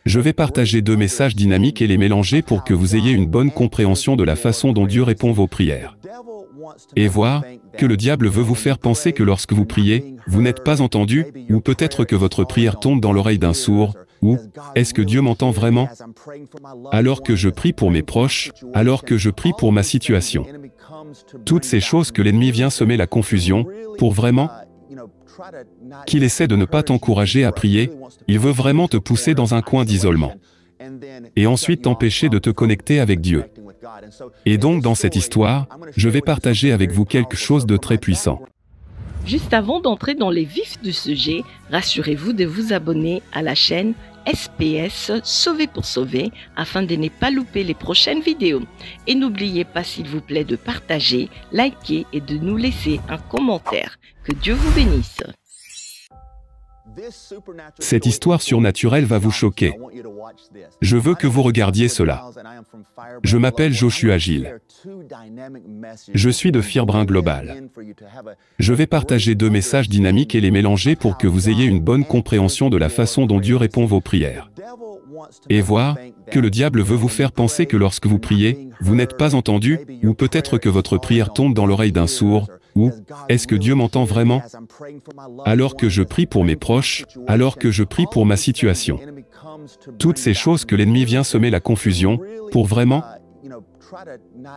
Je vais partager deux messages dynamiques et les mélanger pour que vous ayez une bonne compréhension de la façon dont Dieu répond vos prières. Et voir que le diable veut vous faire penser que lorsque vous priez, vous n'êtes pas entendu, ou peut-être que votre prière tombe dans l'oreille d'un sourd, ou est-ce que Dieu m'entend vraiment? Alors que je prie pour mes proches, alors que je prie pour ma situation. Toutes ces choses que l'ennemi vient semer la confusion, pour vraiment qu'il essaie de ne pas t'encourager à prier, il veut vraiment te pousser dans un coin d'isolement. Et ensuite t'empêcher de te connecter avec Dieu. Et donc dans cette histoire, je vais partager avec vous quelque chose de très puissant. Juste avant d'entrer dans les vifs du sujet, rassurez-vous de vous abonner à la chaîne SPS Sauvé pour Sauver afin de ne pas louper les prochaines vidéos. Et n'oubliez pas s'il vous plaît de partager, liker et de nous laisser un commentaire. Que Dieu vous bénisse. Cette histoire surnaturelle va vous choquer. Je veux que vous regardiez cela. Je m'appelle Joshua Gill. Je suis de Firbrand Global. Je vais partager deux messages dynamiques et les mélanger pour que vous ayez une bonne compréhension de la façon dont Dieu répond vos prières. Et voir que le diable veut vous faire penser que lorsque vous priez, vous n'êtes pas entendu, ou peut-être que votre prière tombe dans l'oreille d'un sourd, ou est-ce que Dieu m'entend vraiment? Alors que je prie pour mes proches, alors que je prie pour ma situation. Toutes ces choses que l'ennemi vient semer la confusion, pour vraiment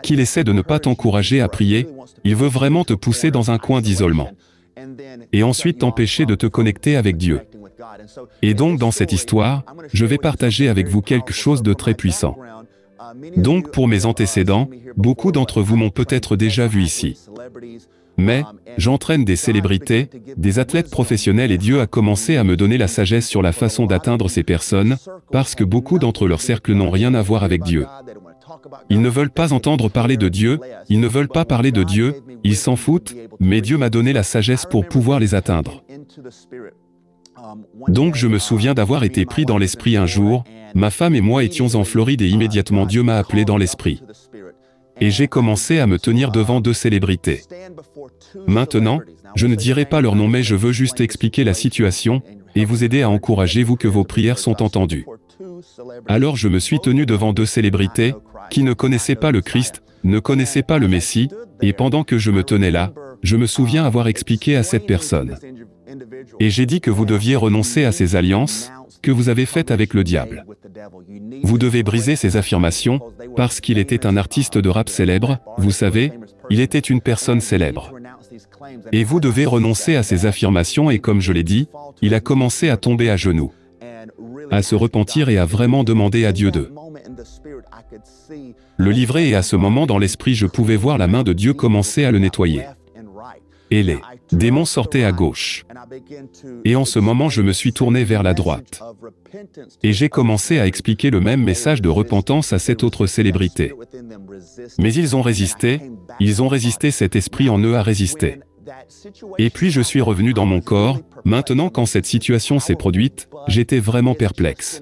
qu'il essaie de ne pas t'encourager à prier, il veut vraiment te pousser dans un coin d'isolement. Et ensuite t'empêcher de te connecter avec Dieu. Et donc dans cette histoire, je vais partager avec vous quelque chose de très puissant. Donc pour mes antécédents, beaucoup d'entre vous m'ont peut-être déjà vu ici. Mais, j'entraîne des célébrités, des athlètes professionnels et Dieu a commencé à me donner la sagesse sur la façon d'atteindre ces personnes, parce que beaucoup d'entre leurs cercles n'ont rien à voir avec Dieu. Ils ne veulent pas entendre parler de Dieu, ils ne veulent pas parler de Dieu, ils s'en foutent, mais Dieu m'a donné la sagesse pour pouvoir les atteindre. Donc je me souviens d'avoir été pris dans l'esprit un jour, ma femme et moi étions en Floride et immédiatement Dieu m'a appelé dans l'esprit. Et j'ai commencé à me tenir devant deux célébrités. Maintenant, je ne dirai pas leur nom mais je veux juste expliquer la situation, et vous aider à encourager vous que vos prières sont entendues. Alors je me suis tenu devant deux célébrités, qui ne connaissaient pas le Christ, ne connaissaient pas le Messie, et pendant que je me tenais là, je me souviens avoir expliqué à cette personne. Et j'ai dit que vous deviez renoncer à ces alliances, que vous avez faites avec le diable. Vous devez briser ces affirmations, parce qu'il était un artiste de rap célèbre, vous savez, il était une personne célèbre. Et vous devez renoncer à ces affirmations et comme je l'ai dit, il a commencé à tomber à genoux, à se repentir et à vraiment demander à Dieu de le livrer et à ce moment dans l'esprit je pouvais voir la main de Dieu commencer à le nettoyer. Et les démons sortaient à gauche. Et en ce moment je me suis tourné vers la droite. Et j'ai commencé à expliquer le même message de repentance à cette autre célébrité. Mais ils ont résisté, cet esprit en eux a résisté. Et puis je suis revenu dans mon corps, maintenant quand cette situation s'est produite, j'étais vraiment perplexe.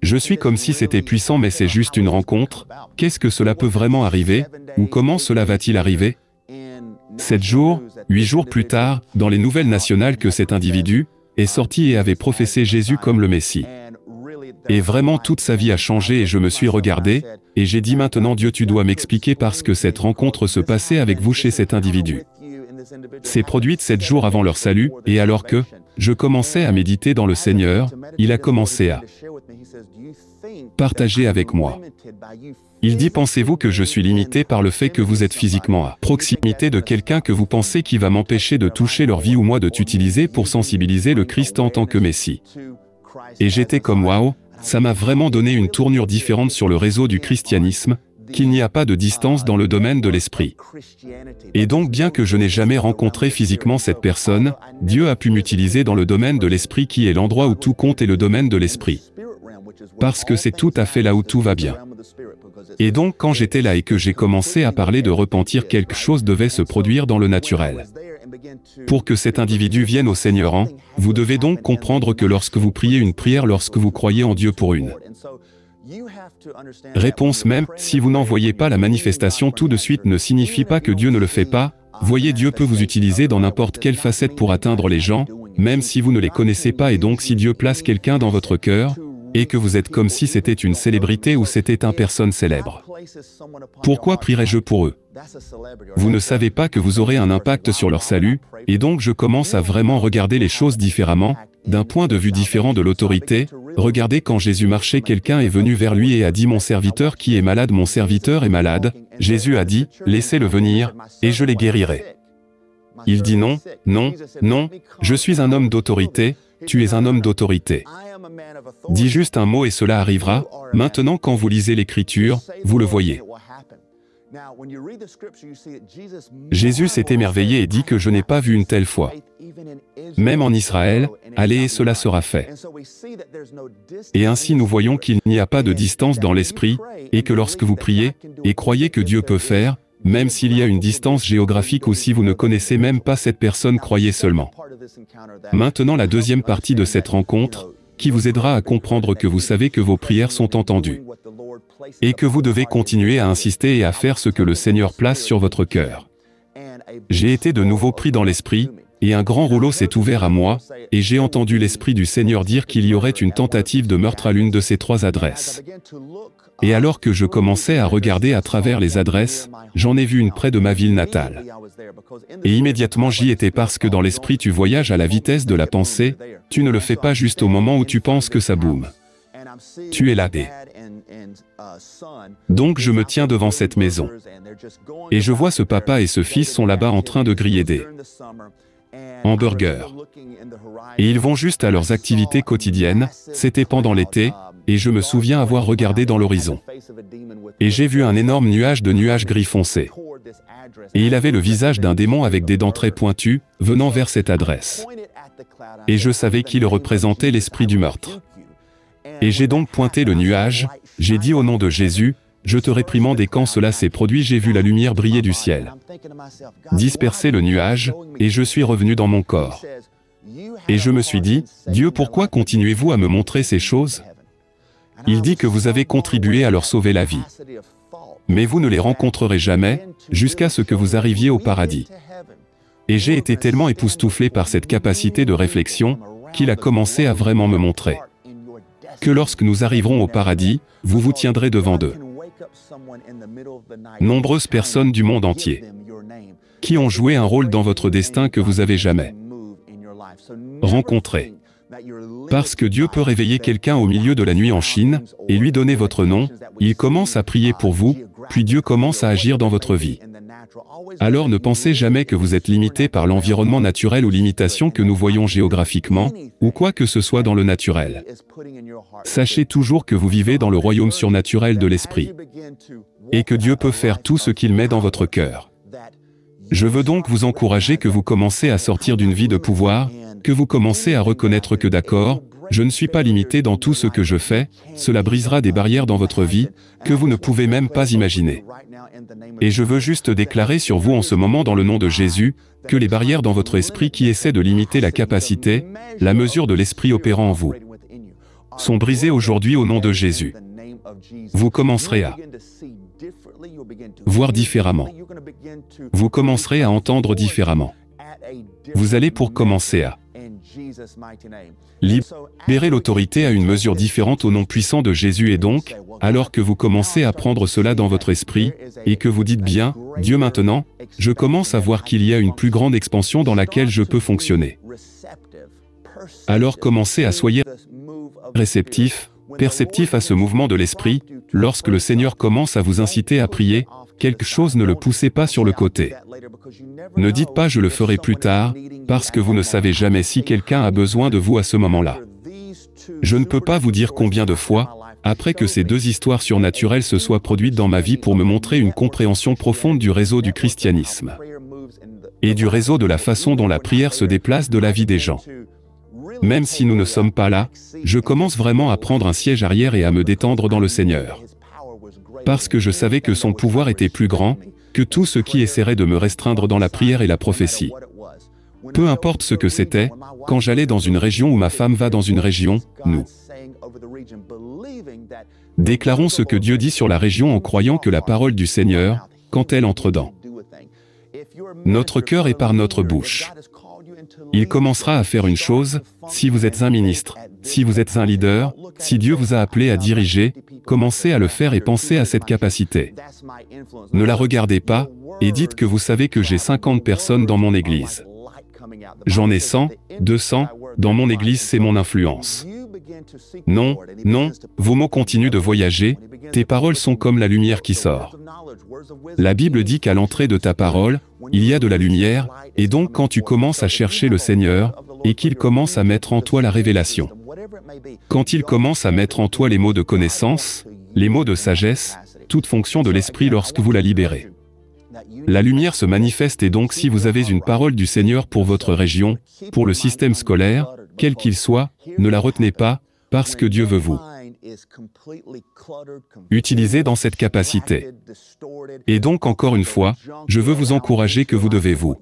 Je suis comme si c'était puissant mais c'est juste une rencontre, qu'est-ce que cela peut vraiment arriver, ou comment cela va-t-il arriver? 7 jours, 8 jours plus tard, dans les nouvelles nationales que cet individu est sorti et avait professé Jésus comme le Messie. Et vraiment toute sa vie a changé et je me suis regardé, et j'ai dit maintenant Dieu tu dois m'expliquer parce que cette rencontre se passait avec vous chez cet individu. C'est produite 7 jours avant leur salut, et alors que je commençais à méditer dans le Seigneur, il a commencé à partager avec moi. Il dit pensez-vous que je suis limité par le fait que vous êtes physiquement à proximité de quelqu'un que vous pensez qui va m'empêcher de toucher leur vie ou moi de t'utiliser pour sensibiliser le Christ en tant que Messie. Et j'étais comme waouh, ça m'a vraiment donné une tournure différente sur le réseau du christianisme, qu'il n'y a pas de distance dans le domaine de l'esprit. Et donc bien que je n'ai jamais rencontré physiquement cette personne, Dieu a pu m'utiliser dans le domaine de l'esprit qui est l'endroit où tout compte et le domaine de l'esprit. Parce que c'est tout à fait là où tout va bien. Et donc quand j'étais là et que j'ai commencé à parler de repentir, quelque chose devait se produire dans le naturel. Pour que cet individu vienne au Seigneur vous devez donc comprendre que lorsque vous priez une prière, lorsque vous croyez en Dieu pour une réponse même, si vous n'en voyez pas la manifestation tout de suite ne signifie pas que Dieu ne le fait pas. Voyez, Dieu peut vous utiliser dans n'importe quelle facette pour atteindre les gens, même si vous ne les connaissez pas et donc si Dieu place quelqu'un dans votre cœur, et que vous êtes comme si c'était une célébrité ou c'était une personne célèbre. Pourquoi prierais-je pour eux? Vous ne savez pas que vous aurez un impact sur leur salut, et donc je commence à vraiment regarder les choses différemment, d'un point de vue différent de l'autorité. Regardez, quand Jésus marchait, quelqu'un est venu vers lui et a dit: mon serviteur qui est malade, mon serviteur est malade. Jésus a dit: laissez-le venir, et je les guérirai. Il dit: non, non, non, je suis un homme d'autorité, tu es un homme d'autorité. Dis juste un mot et cela arrivera. Maintenant, quand vous lisez l'Écriture, vous le voyez. Jésus s'est émerveillé et dit que je n'ai pas vu une telle foi. Même en Israël, allez et cela sera fait. Et ainsi nous voyons qu'il n'y a pas de distance dans l'esprit, et que lorsque vous priez, et croyez que Dieu peut faire, même s'il y a une distance géographique ou si vous ne connaissez même pas cette personne, croyez seulement. Maintenant, la deuxième partie de cette rencontre, qui vous aidera à comprendre que vous savez que vos prières sont entendues. Et que vous devez continuer à insister et à faire ce que le Seigneur place sur votre cœur. J'ai été de nouveau pris dans l'esprit, et un grand rouleau s'est ouvert à moi, et j'ai entendu l'Esprit du Seigneur dire qu'il y aurait une tentative de meurtre à l'une de ces 3 adresses. Et alors que je commençais à regarder à travers les adresses, j'en ai vu une près de ma ville natale. Et immédiatement j'y étais, parce que dans l'esprit tu voyages à la vitesse de la pensée, tu ne le fais pas juste au moment où tu penses que ça boum. Tu es là. Donc je me tiens devant cette maison. Et je vois ce papa et ce fils sont là-bas en train de griller des hamburgers. Et ils vont juste à leurs activités quotidiennes. C'était pendant l'été, et je me souviens avoir regardé dans l'horizon. Et j'ai vu un énorme nuage de nuages gris foncé. Et il avait le visage d'un démon avec des dents très pointues, venant vers cette adresse. Et je savais qu'il représentait l'esprit du meurtre. Et j'ai donc pointé le nuage, j'ai dit: au nom de Jésus, je te réprimande, et quand cela s'est produit, j'ai vu la lumière briller du ciel, disperser le nuage, et je suis revenu dans mon corps. Et je me suis dit: Dieu, pourquoi continuez-vous à me montrer ces choses? Il dit que vous avez contribué à leur sauver la vie. Mais vous ne les rencontrerez jamais, jusqu'à ce que vous arriviez au paradis. Et j'ai été tellement époustouflé par cette capacité de réflexion, qu'il a commencé à vraiment me montrer que lorsque nous arriverons au paradis, vous vous tiendrez devant d'eux. Nombreuses personnes du monde entier qui ont joué un rôle dans votre destin que vous avez jamais rencontré. Parce que Dieu peut réveiller quelqu'un au milieu de la nuit en Chine, et lui donner votre nom, il commence à prier pour vous, puis Dieu commence à agir dans votre vie. Alors ne pensez jamais que vous êtes limité par l'environnement naturel ou l'imitation que nous voyons géographiquement, ou quoi que ce soit dans le naturel. Sachez toujours que vous vivez dans le royaume surnaturel de l'esprit, et que Dieu peut faire tout ce qu'il met dans votre cœur. Je veux donc vous encourager que vous commencez à sortir d'une vie de pouvoir, que vous commencez à reconnaître que d'accord, je ne suis pas limité dans tout ce que je fais, cela brisera des barrières dans votre vie, que vous ne pouvez même pas imaginer. Et je veux juste déclarer sur vous en ce moment dans le nom de Jésus, que les barrières dans votre esprit qui essaient de limiter la capacité, la mesure de l'esprit opérant en vous, sont brisées aujourd'hui au nom de Jésus. Vous commencerez à voir différemment. Vous commencerez à entendre différemment. Vous allez pour commencer à libérer l'autorité à une mesure différente au nom puissant de Jésus. Et donc, alors que vous commencez à prendre cela dans votre esprit, et que vous dites bien, Dieu, maintenant, je commence à voir qu'il y a une plus grande expansion dans laquelle je peux fonctionner. Alors commencez à soyez réceptif, perceptif à ce mouvement de l'esprit. Lorsque le Seigneur commence à vous inciter à prier, quelque chose ne le poussez pas sur le côté. Ne dites pas je le ferai plus tard, parce que vous ne savez jamais si quelqu'un a besoin de vous à ce moment-là. Je ne peux pas vous dire combien de fois, après que ces 2 histoires surnaturelles se soient produites dans ma vie pour me montrer une compréhension profonde du réseau du christianisme, et du réseau de la façon dont la prière se déplace de la vie des gens. Même si nous ne sommes pas là, je commence vraiment à prendre un siège arrière et à me détendre dans le Seigneur. Parce que je savais que son pouvoir était plus grand que tout ce qui essaierait de me restreindre dans la prière et la prophétie. Peu importe ce que c'était, quand j'allais dans une région ou ma femme va dans une région, nous déclarons ce que Dieu dit sur la région en croyant que la parole du Seigneur, quand elle entre dans notre cœur et par notre bouche, Il commencera à faire une chose, si vous êtes un ministre, si vous êtes un leader, si Dieu vous a appelé à diriger, commencez à le faire et pensez à cette capacité. Ne la regardez pas, et dites que vous savez que j'ai 50 personnes dans mon église. J'en ai 100, 200, dans mon église c'est mon influence. Non, non, vos mots continuent de voyager, tes paroles sont comme la lumière qui sort. La Bible dit qu'à l'entrée de ta parole, il y a de la lumière, et donc quand tu commences à chercher le Seigneur, et qu'il commence à mettre en toi la révélation, quand il commence à mettre en toi les mots de connaissance, les mots de sagesse, toute fonction de l'esprit lorsque vous la libérez. La lumière se manifeste et donc si vous avez une parole du Seigneur pour votre région, pour le système scolaire, quel qu'il soit, ne la retenez pas, parce que Dieu veut vous utiliser dans cette capacité. Et donc encore une fois, je veux vous encourager que vous devez vous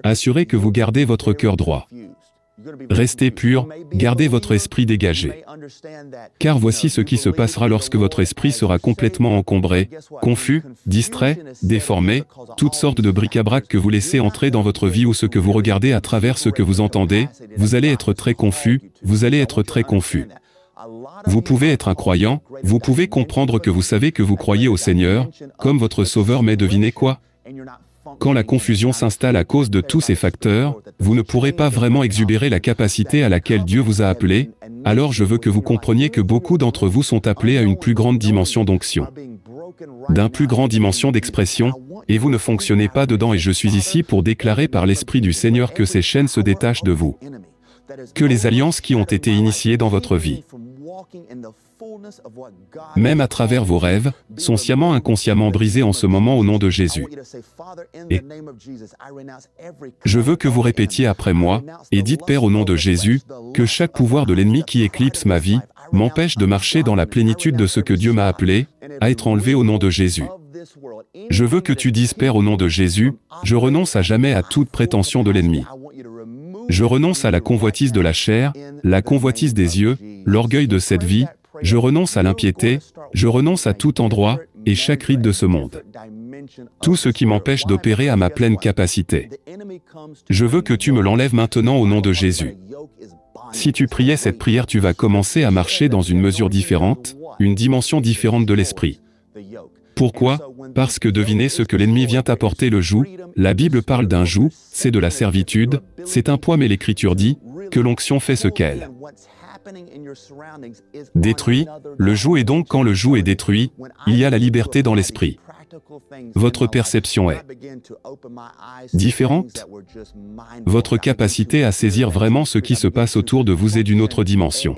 assurer que vous gardez votre cœur droit. Restez pur, gardez votre esprit dégagé. Car voici ce qui se passera lorsque votre esprit sera complètement encombré, confus, distrait, déformé, toutes sortes de bric-à-brac que vous laissez entrer dans votre vie ou ce que vous regardez à travers ce que vous entendez, vous allez être très confus, vous allez être très confus. Vous pouvez être un croyant, vous pouvez comprendre que vous savez que vous croyez au Seigneur, comme votre Sauveur, mais devinez quoi? Quand la confusion s'installe à cause de tous ces facteurs, vous ne pourrez pas vraiment exubérer la capacité à laquelle Dieu vous a appelé, alors je veux que vous compreniez que beaucoup d'entre vous sont appelés à une plus grande dimension d'onction, d'une plus grande dimension d'expression, et vous ne fonctionnez pas dedans et je suis ici pour déclarer par l'Esprit du Seigneur que ces chaînes se détachent de vous, que les alliances qui ont été initiées dans votre vie, même à travers vos rêves, sont sciemment inconsciemment brisés en ce moment au nom de Jésus. Et je veux que vous répétiez après moi, et dites Père au nom de Jésus, que chaque pouvoir de l'ennemi qui éclipse ma vie, m'empêche de marcher dans la plénitude de ce que Dieu m'a appelé, à être enlevé au nom de Jésus. Je veux que tu dises Père au nom de Jésus, je renonce à jamais à toute prétention de l'ennemi. Je renonce à la convoitise de la chair, la convoitise des yeux, l'orgueil de cette vie, je renonce à l'impiété, je renonce à tout endroit, et chaque rite de ce monde. Tout ce qui m'empêche d'opérer à ma pleine capacité. Je veux que tu me l'enlèves maintenant au nom de Jésus. Si tu priais cette prière, tu vas commencer à marcher dans une mesure différente, une dimension différente de l'esprit. Pourquoi? Parce que devinez ce que l'ennemi vient apporter le joug. La Bible parle d'un joug, c'est de la servitude, c'est un poids mais l'Écriture dit que l'onction fait ce qu'elle détruit, le joug et donc quand le joug est détruit, il y a la liberté dans l'esprit. Votre perception est différente. Votre capacité à saisir vraiment ce qui se passe autour de vous est d'une autre dimension.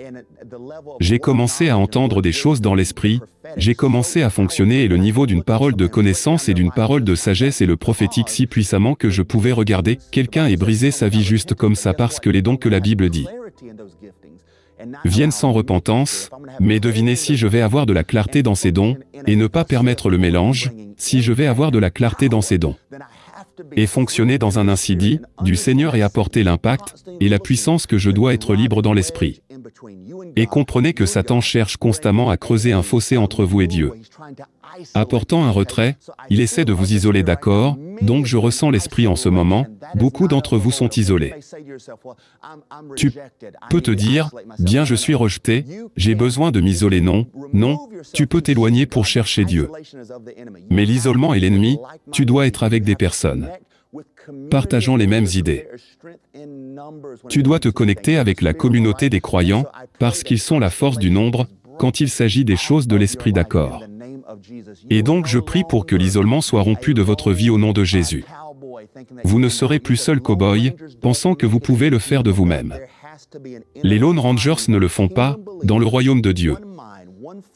J'ai commencé à entendre des choses dans l'esprit, j'ai commencé à fonctionner et le niveau d'une parole de connaissance et d'une parole de sagesse et le prophétique si puissamment que je pouvais regarder quelqu'un et briser sa vie juste comme ça parce que les dons que la Bible dit viennent sans repentance, mais devinez si je vais avoir de la clarté dans ces dons, et ne pas permettre le mélange, si je vais avoir de la clarté dans ces dons, et fonctionner dans un ainsi dit, du Seigneur et apporter l'impact, et la puissance que je dois être libre dans l'esprit. Et comprenez que Satan cherche constamment à creuser un fossé entre vous et Dieu. Apportant un retrait, il essaie de vous isoler, d'accord, donc je ressens l'esprit en ce moment, beaucoup d'entre vous sont isolés. Tu peux te dire, bien je suis rejeté, j'ai besoin de m'isoler, non, non, tu peux t'éloigner pour chercher Dieu. Mais l'isolement est l'ennemi, tu dois être avec des personnes partageant les mêmes idées. Tu dois te connecter avec la communauté des croyants, parce qu'ils sont la force du nombre, quand il s'agit des choses de l'esprit, d'accord. Et donc je prie pour que l'isolement soit rompu de votre vie au nom de Jésus. Vous ne serez plus seul cow-boy, pensant que vous pouvez le faire de vous-même. Les Lone Rangers ne le font pas, dans le royaume de Dieu.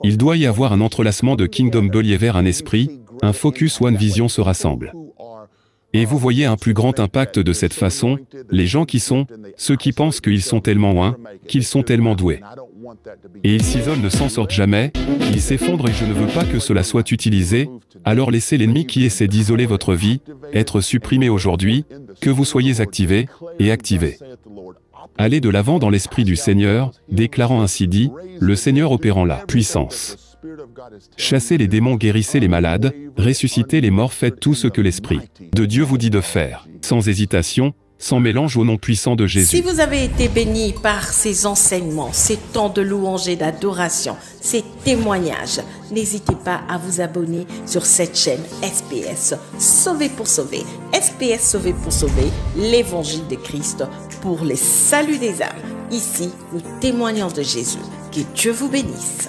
Il doit y avoir un entrelacement de Kingdom Believer, un esprit, un focus, one vision se rassemble. Et vous voyez un plus grand impact de cette façon, les gens qui sont, ceux qui pensent qu'ils sont tellement loin, qu'ils sont tellement doués. Et ils s'isolent, ne s'en sortent jamais, ils s'effondrent et je ne veux pas que cela soit utilisé, alors laissez l'ennemi qui essaie d'isoler votre vie, être supprimé aujourd'hui, que vous soyez activés, et activés. Allez de l'avant dans l'esprit du Seigneur, déclarant ainsi dit, le Seigneur opérant la puissance. Chassez les démons, guérissez les malades, ressuscitez les morts, faites tout ce que l'Esprit de Dieu vous dit de faire. Sans hésitation, sans mélange au nom puissant de Si Jésus. vous avez été béni par ces enseignements, ces temps de louange et d'adoration, ces témoignages, n'hésitez pas à vous abonner sur cette chaîne SPS Sauvé pour sauver. SPS Sauvé pour sauver, l'évangile de Christ pour les saluts des âmes. Ici, nous témoignons de Jésus. Que Dieu vous bénisse.